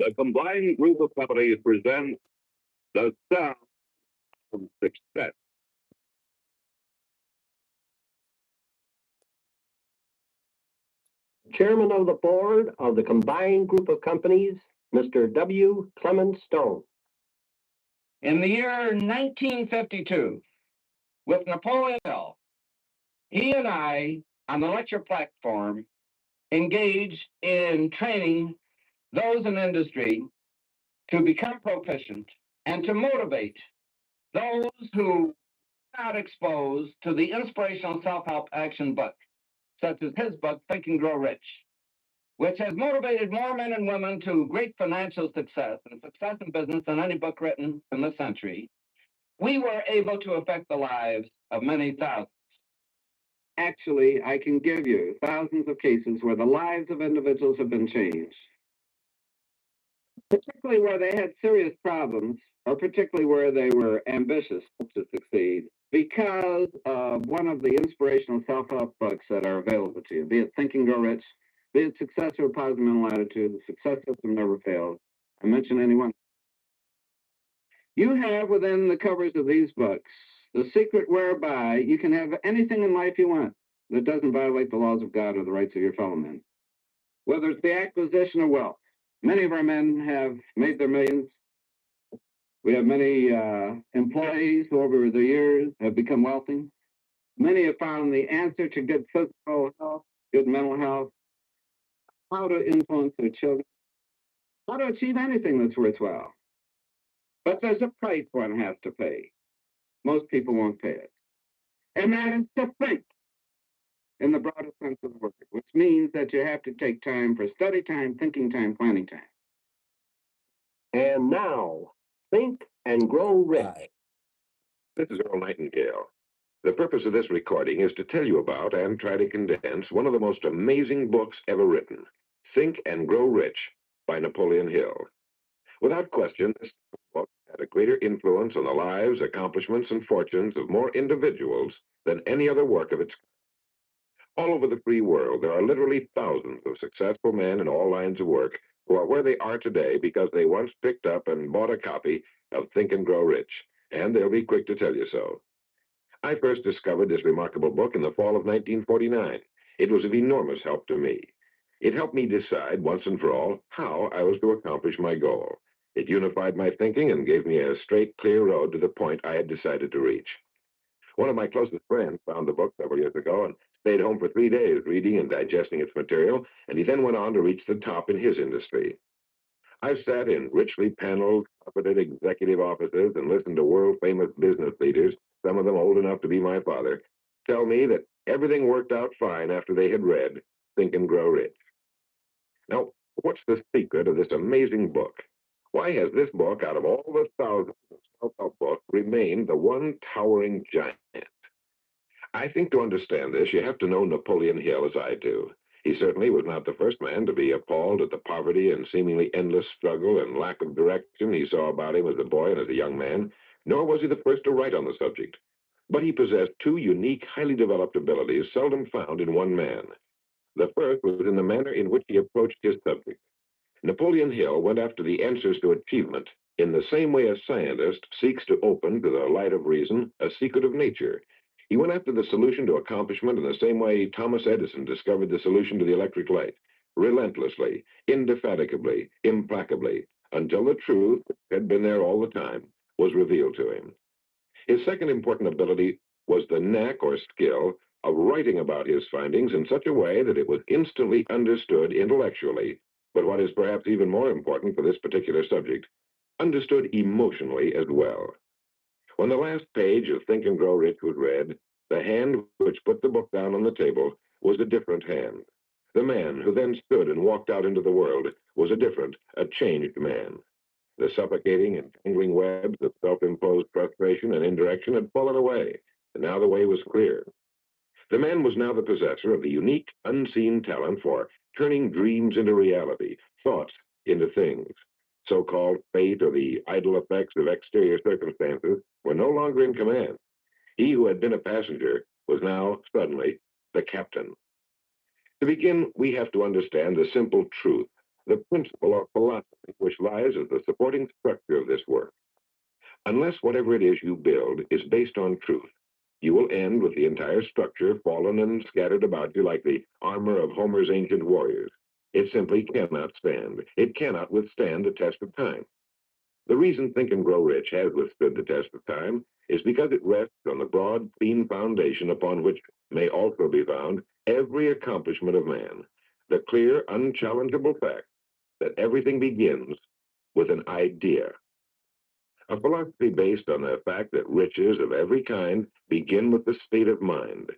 The combined group of companies presents the sound of success. Chairman of the Board of the combined group of companies, Mr. W. Clement Stone. In the year 1952, with Napoleon Hill, he and I, on the lecture platform, engaged in training those in industry to become proficient and to motivate those who are not exposed to the inspirational self-help action book, such as his book, Think and Grow Rich, which has motivated more men and women to great financial success and success in business than any book written in this century. We were able to affect the lives of many thousands. Actually, I can give you thousands of cases where the lives of individuals have been changed, particularly where they had serious problems, or particularly where they were ambitious to succeed, because of one of the inspirational self-help books that are available to you, be it Think and Grow Rich, be it Success or Positive Mental Attitude, The Success System Never Fails. I mention any one. You have within the covers of these books the secret whereby you can have anything in life you want that doesn't violate the laws of God or the rights of your fellow men. Whether it's the acquisition of wealth. Many of our men have made their millions. We have many employees who over the years have become wealthy. Many have found the answer to good physical health, good mental health, how to influence their children, how to achieve anything that's worthwhile. But there's a price one has to pay. Most people won't pay it. And that is to think in the broadest sense of the word, which means that you have to take time for study time, thinking time, planning time. And now, Think and Grow Rich. This is Earl Nightingale. The purpose of this recording is to tell you about and try to condense one of the most amazing books ever written, Think and Grow Rich by Napoleon Hill. Without question, this book had a greater influence on the lives, accomplishments, and fortunes of more individuals than any other work of its kind. All over the free world, there are literally thousands of successful men in all lines of work who are where they are today because they once picked up and bought a copy of Think and Grow Rich, and they'll be quick to tell you so. I first discovered this remarkable book in the fall of 1949. It was of enormous help to me. It helped me decide once and for all how I was to accomplish my goal. It unified my thinking and gave me a straight, clear road to the point I had decided to reach. One of my closest friends found the book several years ago and stayed home for 3 days reading and digesting its material, and he then went on to reach the top in his industry. I've sat in richly paneled, carpeted executive offices and listened to world-famous business leaders, some of them old enough to be my father, tell me that everything worked out fine after they had read Think and Grow Rich. Now, what's the secret of this amazing book? Why has this book, out of all the thousands of self-help books, remained the one towering giant? I think to understand this, you have to know Napoleon Hill as I do. He certainly was not the first man to be appalled at the poverty and seemingly endless struggle and lack of direction he saw about him as a boy and as a young man, nor was he the first to write on the subject. But he possessed two unique, highly developed abilities seldom found in one man. The first was in the manner in which he approached his subject. Napoleon Hill went after the answers to achievement in the same way a scientist seeks to open to the light of reason a secret of nature. He went after the solution to accomplishment in the same way Thomas Edison discovered the solution to the electric light, relentlessly, indefatigably, implacably, until the truth, which had been there all the time, was revealed to him. His second important ability was the knack or skill of writing about his findings in such a way that it was instantly understood intellectually, but what is perhaps even more important for this particular subject, understood emotionally as well. When the last page of Think and Grow Rich was read, the hand which put the book down on the table was a different hand. The man who then stood and walked out into the world was a different, a changed man. The suffocating and tangling webs of self-imposed frustration and indirection had fallen away, and now the way was clear. The man was now the possessor of the unique, unseen talent for turning dreams into reality, thoughts into things. So-called fate or the idle effects of exterior circumstances were no longer in command. He who had been a passenger was now, suddenly, the captain. To begin, we have to understand the simple truth the principle or philosophy which lies as the supporting structure of this work. Unless whatever it is you build is based on truth, you will end with the entire structure fallen and scattered about you like the armor of Homer's ancient warriors. It simply cannot stand. It cannot withstand the test of time. The reason Think and Grow Rich has withstood the test of time is because it rests on the broad, clean foundation upon which may also be found every accomplishment of man, the clear, unchallengeable fact that everything begins with an idea. A philosophy based on the fact that riches of every kind begin with the state of mind,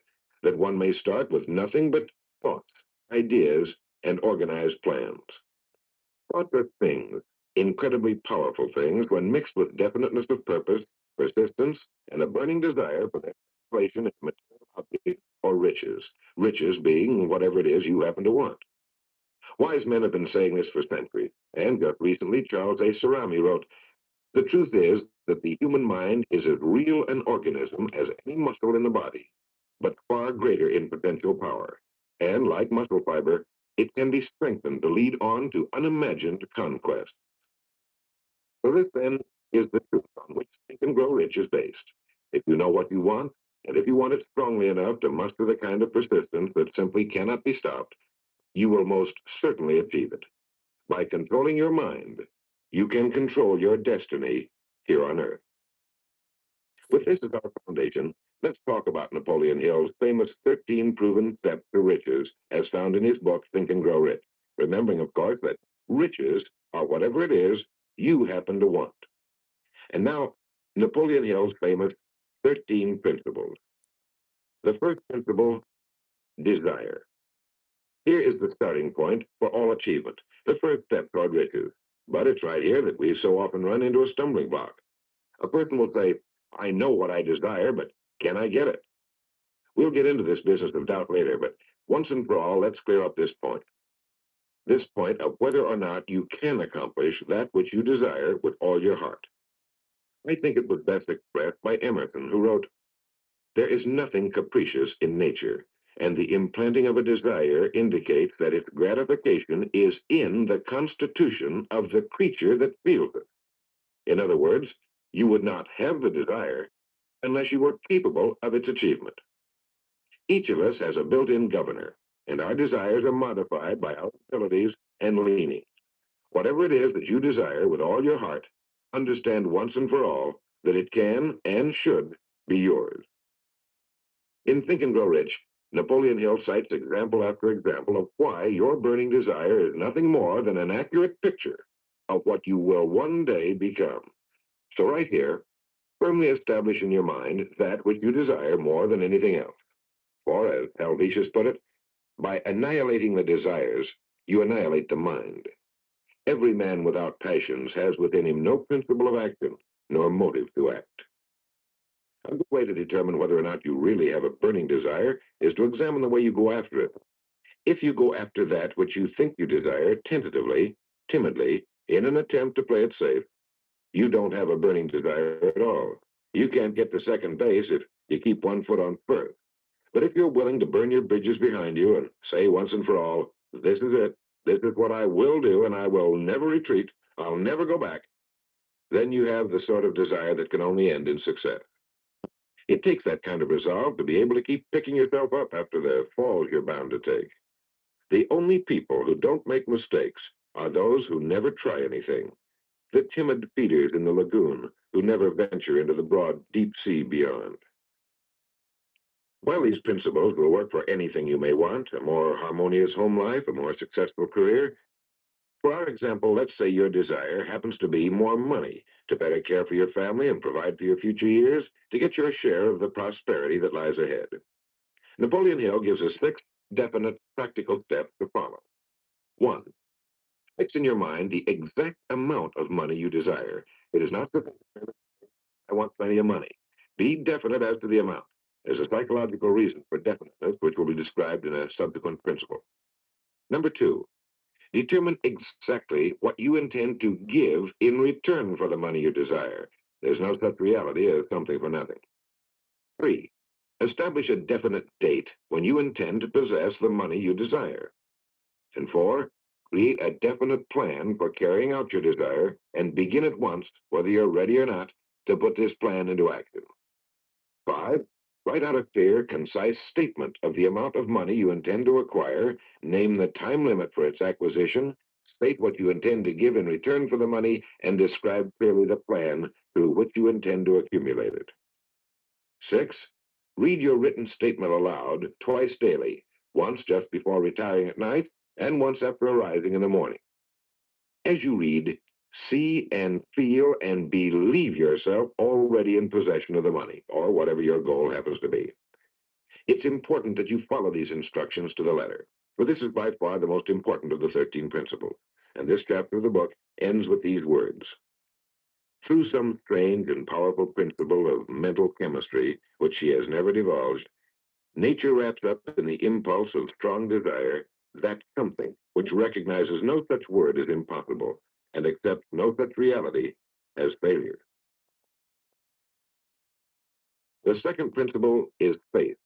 that one may start with nothing but thoughts, ideas, and organized plans. Thoughts are things, incredibly powerful things, when mixed with definiteness of purpose, persistence, and a burning desire for their translation into material objects or riches, riches being whatever it is you happen to want. Wise men have been saying this for centuries, and just recently Charles A. Cerami wrote, "The truth is that the human mind is as real an organism as any muscle in the body, but far greater in potential power, and like muscle fiber, it can be strengthened to lead on to unimagined conquests." So this, then, is the truth on which Think and Grow Rich is based. If you know what you want, and if you want it strongly enough to muster the kind of persistence that simply cannot be stopped, you will most certainly achieve it. By controlling your mind, you can control your destiny here on Earth. With this as our foundation, let's talk about Napoleon Hill's famous 13 proven steps to riches, as found in his book, Think and Grow Rich. Remembering, of course, that riches are whatever it is you happen to want. And now, Napoleon Hill's famous 13 principles. The first principle, desire. Here is the starting point for all achievement, the first step toward riches. But it's right here that we so often run into a stumbling block. A person will say, "I know what I desire, but can I get it?" We'll get into this business of doubt later, but once and for all, let's clear up this point. This point of whether or not you can accomplish that which you desire with all your heart. I think it was best expressed by Emerson, who wrote, "There is nothing capricious in nature, and the implanting of a desire indicates that its gratification is in the constitution of the creature that feels it." In other words, you would not have the desire unless you were capable of its achievement. Each of us has a built-in governor, and our desires are modified by our abilities and leanings. Whatever it is that you desire with all your heart, understand once and for all that it can and should be yours. In Think and Grow Rich, Napoleon Hill cites example after example of why your burning desire is nothing more than an accurate picture of what you will one day become. So right here, firmly establish in your mind that which you desire more than anything else. For, as Helvetius put it, by annihilating the desires, you annihilate the mind. Every man without passions has within him no principle of action, nor motive to act. A good way to determine whether or not you really have a burning desire is to examine the way you go after it. If you go after that which you think you desire tentatively, timidly, in an attempt to play it safe, you don't have a burning desire at all. You can't get to second base if you keep one foot on first. But if you're willing to burn your bridges behind you and say once and for all, "This is it, this is what I will do, and I will never retreat, I'll never go back," then you have the sort of desire that can only end in success. It takes that kind of resolve to be able to keep picking yourself up after the falls you're bound to take. The only people who don't make mistakes are those who never try anything, the timid feeders in the lagoon who never venture into the broad, deep sea beyond. While these principles will work for anything you may want, a more harmonious home life, a more successful career, for our example, let's say your desire happens to be more money, to better care for your family and provide for your future years, to get your share of the prosperity that lies ahead. Napoleon Hill gives us 6 definite, practical steps to follow. 1. Fix in your mind the exact amount of money you desire. It is not sufficient. "I want plenty of money." Be definite as to the amount. There's a psychological reason for definiteness, which will be described in a subsequent principle. Number 2, determine exactly what you intend to give in return for the money you desire. There's no such reality as something for nothing. 3, establish a definite date when you intend to possess the money you desire. And 4, Create a definite plan for carrying out your desire and begin at once, whether you're ready or not, to put this plan into action. 5. Write out a clear, concise statement of the amount of money you intend to acquire, name the time limit for its acquisition, state what you intend to give in return for the money, and describe clearly the plan through which you intend to accumulate it. 6. Read your written statement aloud twice daily, once just before retiring at night and once after arising in the morning. As you read, see and feel and believe yourself already in possession of the money, or whatever your goal happens to be. It's important that you follow these instructions to the letter, for this is by far the most important of the 13 principles, and this chapter of the book ends with these words. Through some strange and powerful principle of mental chemistry, which she has never divulged, nature wraps up in the impulse of strong desire that something which recognizes no such word as impossible and accepts no such reality as failure. The second principle is faith.